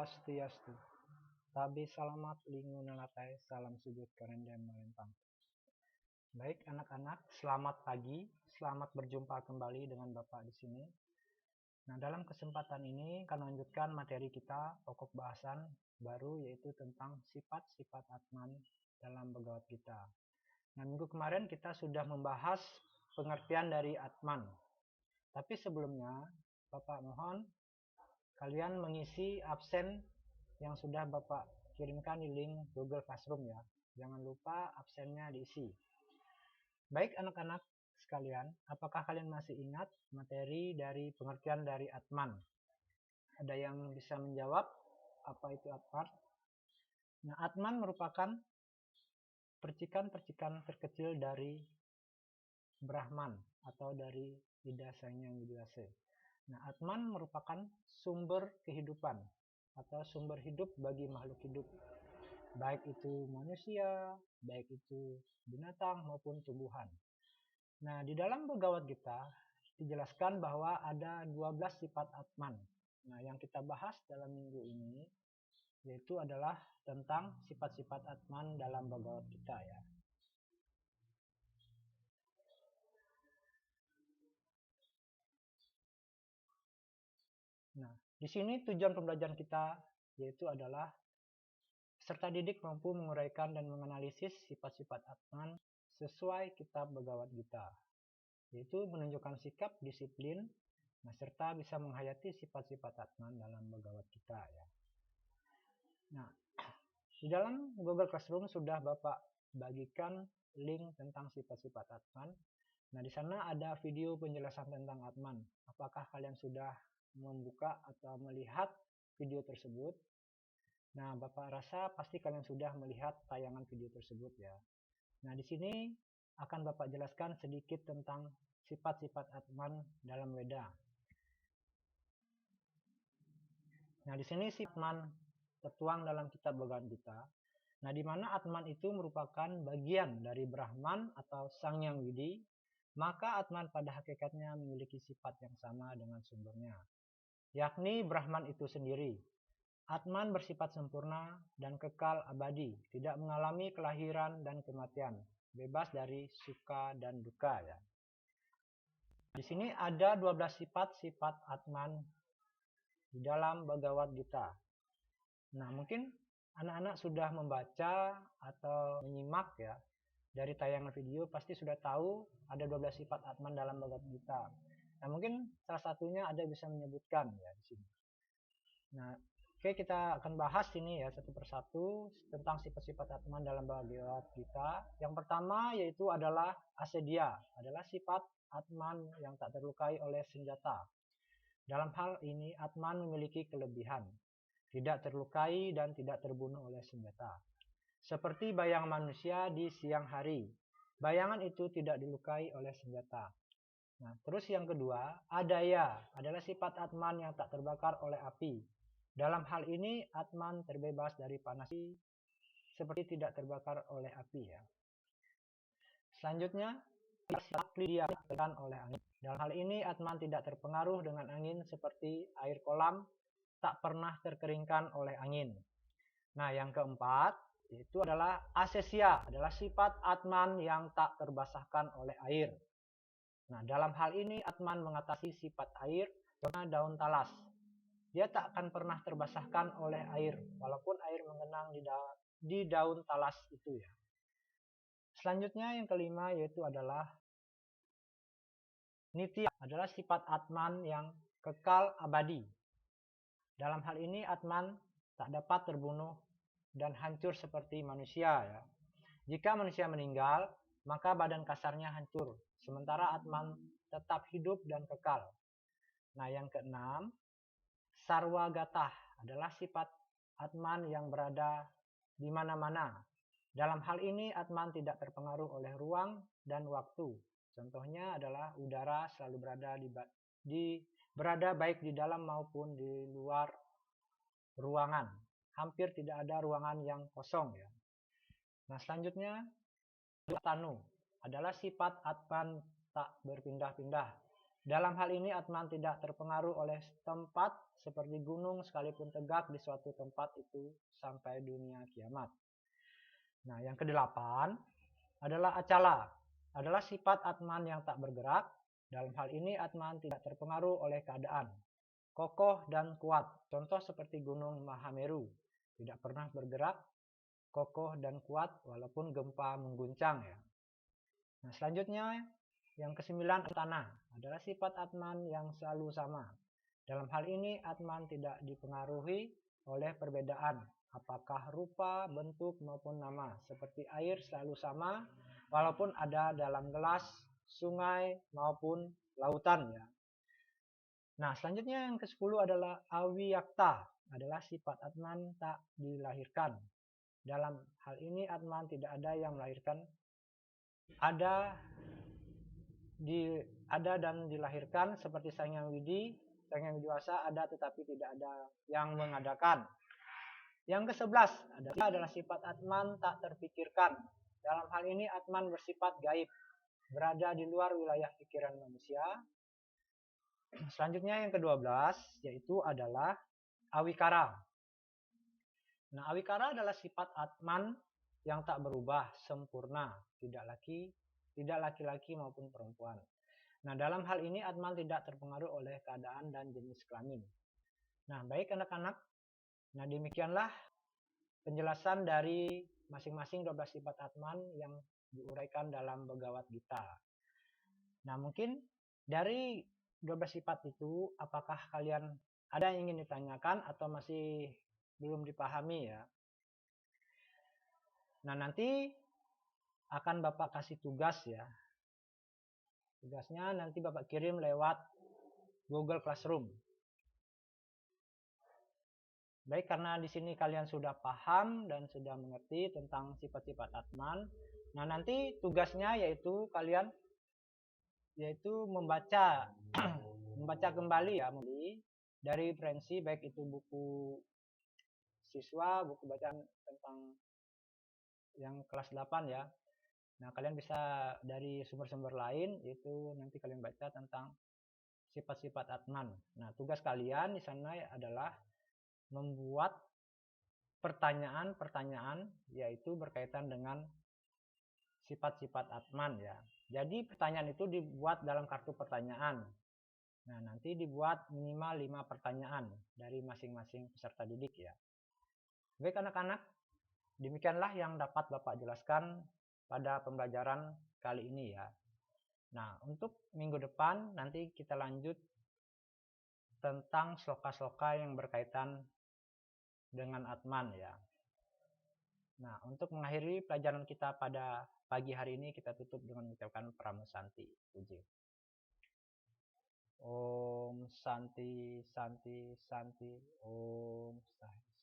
Swastiastu. Tabe salamat lingu nalatai, salam sujud kerendam melempang. Baik anak-anak, selamat pagi, selamat berjumpa kembali dengan Bapak di sini. Nah, dalam kesempatan ini akan melanjutkan materi kita pokok bahasan baru, yaitu tentang sifat-sifat Atman dalam Bhagavad Gita. Nah, minggu kemarin kita sudah membahas pengertian dari Atman. Tapi sebelumnya, Bapak mohon kalian mengisi absen yang sudah Bapak kirimkan di link Google Classroom ya. Jangan lupa absennya diisi. Baik anak-anak sekalian, apakah kalian masih ingat materi dari pengertian dari Atman? Ada yang bisa menjawab apa itu Atman? Nah, Atman merupakan percikan-percikan terkecil dari Brahman atau dari Ida Sang Hyang Widi Wase. Nah, Atman merupakan sumber kehidupan atau sumber hidup bagi makhluk hidup, baik itu manusia, baik itu binatang maupun tumbuhan. Nah, di dalam Bhagavad Gita dijelaskan bahwa ada 12 sifat Atman. Nah, yang kita bahas dalam minggu ini yaitu adalah tentang sifat-sifat Atman dalam Bhagavad Gita ya. Nah, di sini tujuan pembelajaran kita yaitu adalah peserta didik mampu menguraikan dan menganalisis sifat-sifat Atman sesuai kitab Bhagavad Gita, yaitu menunjukkan sikap disiplin, serta bisa menghayati sifat-sifat Atman dalam Bhagavad Gita ya. Nah, di dalam Google Classroom sudah Bapak bagikan link tentang sifat-sifat Atman. Nah, di sana ada video penjelasan tentang Atman. Apakah kalian sudah membuka atau melihat video tersebut? Nah, Bapak rasa pasti kalian sudah melihat tayangan video tersebut ya. Nah, di sini akan Bapak jelaskan sedikit tentang sifat-sifat Atman dalam Weda. Nah, di sini sifat Atman tertuang dalam kitab Bhagavad Gita. Nah, di mana Atman itu merupakan bagian dari Brahman atau Sang Hyang Widi, maka Atman pada hakikatnya memiliki sifat yang sama dengan sumbernya, yakni Brahman itu sendiri. Atman bersifat sempurna dan kekal abadi, tidak mengalami kelahiran dan kematian, bebas dari suka dan duka ya. Di sini ada 12 sifat-sifat Atman di dalam Bhagavad Gita. Nah, mungkin anak-anak sudah membaca atau menyimak ya dari tayangan video, pasti sudah tahu ada 12 sifat Atman dalam Bhagavad Gita. Nah, mungkin salah satunya ada bisa menyebutkan ya di sini. Nah, oke, kita akan bahas ini ya satu persatu tentang sifat-sifat Atman dalam Bhagavad Gita. Yang pertama yaitu adalah asedia, adalah sifat Atman yang tak terlukai oleh senjata. Dalam hal ini Atman memiliki kelebihan, tidak terlukai dan tidak terbunuh oleh senjata. Seperti bayangan manusia di siang hari, bayangan itu tidak dilukai oleh senjata. Nah, terus yang kedua, adaya, adalah sifat Atman yang tak terbakar oleh api. Dalam hal ini Atman terbebas dari panas seperti tidak terbakar oleh api ya. Selanjutnya, dia tertekan oleh angin. Dalam hal ini Atman tidak terpengaruh dengan angin seperti air kolam tak pernah terkeringkan oleh angin. Nah, yang keempat itu adalah asesia, adalah sifat Atman yang tak terbasahkan oleh air. Nah, dalam hal ini Atman mengatasi sifat air dengan daun talas. Dia tak akan pernah terbasahkan oleh air, walaupun air mengenang di daun talas itu ya. Selanjutnya yang kelima yaitu adalah nitya, adalah sifat Atman yang kekal abadi. Dalam hal ini Atman tak dapat terbunuh dan hancur seperti manusia ya. Jika manusia meninggal, maka badan kasarnya hancur, sementara Atman tetap hidup dan kekal. Nah, yang keenam, sarwagatah, adalah sifat Atman yang berada di mana-mana. Dalam hal ini Atman tidak terpengaruh oleh ruang dan waktu. Contohnya adalah udara selalu berada baik di dalam maupun di luar ruangan. Hampir tidak ada ruangan yang kosong ya. Nah, selanjutnya tanu, adalah sifat Atman tak berpindah-pindah. Dalam hal ini Atman tidak terpengaruh oleh tempat seperti gunung sekalipun tegak di suatu tempat itu sampai dunia kiamat. Nah, yang kedelapan adalah acala, adalah sifat Atman yang tak bergerak. Dalam hal ini Atman tidak terpengaruh oleh keadaan, kokoh dan kuat. Contoh seperti gunung Mahameru, tidak pernah bergerak, kokoh dan kuat walaupun gempa mengguncang ya. Nah, selanjutnya yang kesembilan tanah, adalah sifat Atman yang selalu sama. Dalam hal ini Atman tidak dipengaruhi oleh perbedaan, apakah rupa, bentuk maupun nama. Seperti air selalu sama walaupun ada dalam gelas, sungai maupun lautan ya. Nah, selanjutnya yang ke-10 adalah awiyakta, adalah sifat Atman tak dilahirkan. Dalam hal ini Atman tidak ada yang melahirkan, ada dan dilahirkan seperti Sang Hyang Widi, Sang Hyang Widiwasa ada tetapi tidak ada yang mengadakan. Yang ke-11 adalah sifat Atman tak terpikirkan. Dalam hal ini Atman bersifat gaib, berada di luar wilayah pikiran manusia. Selanjutnya yang ke-12 yaitu adalah awikara. Nah, awikara adalah sifat Atman yang tak berubah, sempurna, tidak laki-laki maupun perempuan. Nah, dalam hal ini Atman tidak terpengaruh oleh keadaan dan jenis kelamin. Nah, baik anak-anak. Nah, demikianlah penjelasan dari masing-masing 12 sifat Atman yang diuraikan dalam Bhagavad Gita. Nah, mungkin dari 12 sifat itu, apakah kalian ada yang ingin ditanyakan atau masih belum dipahami ya? Nah, nanti akan Bapak kasih tugas ya. Tugasnya nanti Bapak kirim lewat Google Classroom. Baik, karena di sini kalian sudah paham dan sudah mengerti tentang sifat-sifat Atman. Nah, nanti tugasnya yaitu kalian membaca kembali ya, dari referensi baik itu buku siswa, buku bacaan tentang yang kelas 8 ya. Nah, kalian bisa dari sumber-sumber lain, yaitu nanti kalian baca tentang sifat-sifat Atman. Nah, tugas kalian di sana adalah membuat pertanyaan-pertanyaan, yaitu berkaitan dengan sifat-sifat Atman ya. Jadi pertanyaan itu dibuat dalam kartu pertanyaan. Nah, nanti dibuat minimal 5 pertanyaan dari masing-masing peserta didik ya. Baik anak-anak, demikianlah yang dapat Bapak jelaskan pada pembelajaran kali ini ya. Nah, untuk minggu depan nanti kita lanjut tentang sloka-sloka yang berkaitan dengan Atman ya. Nah, untuk mengakhiri pelajaran kita pada pagi hari ini, kita tutup dengan mengucapkan Pramusanti Puji. Om Santi Santi Santi Om Santi.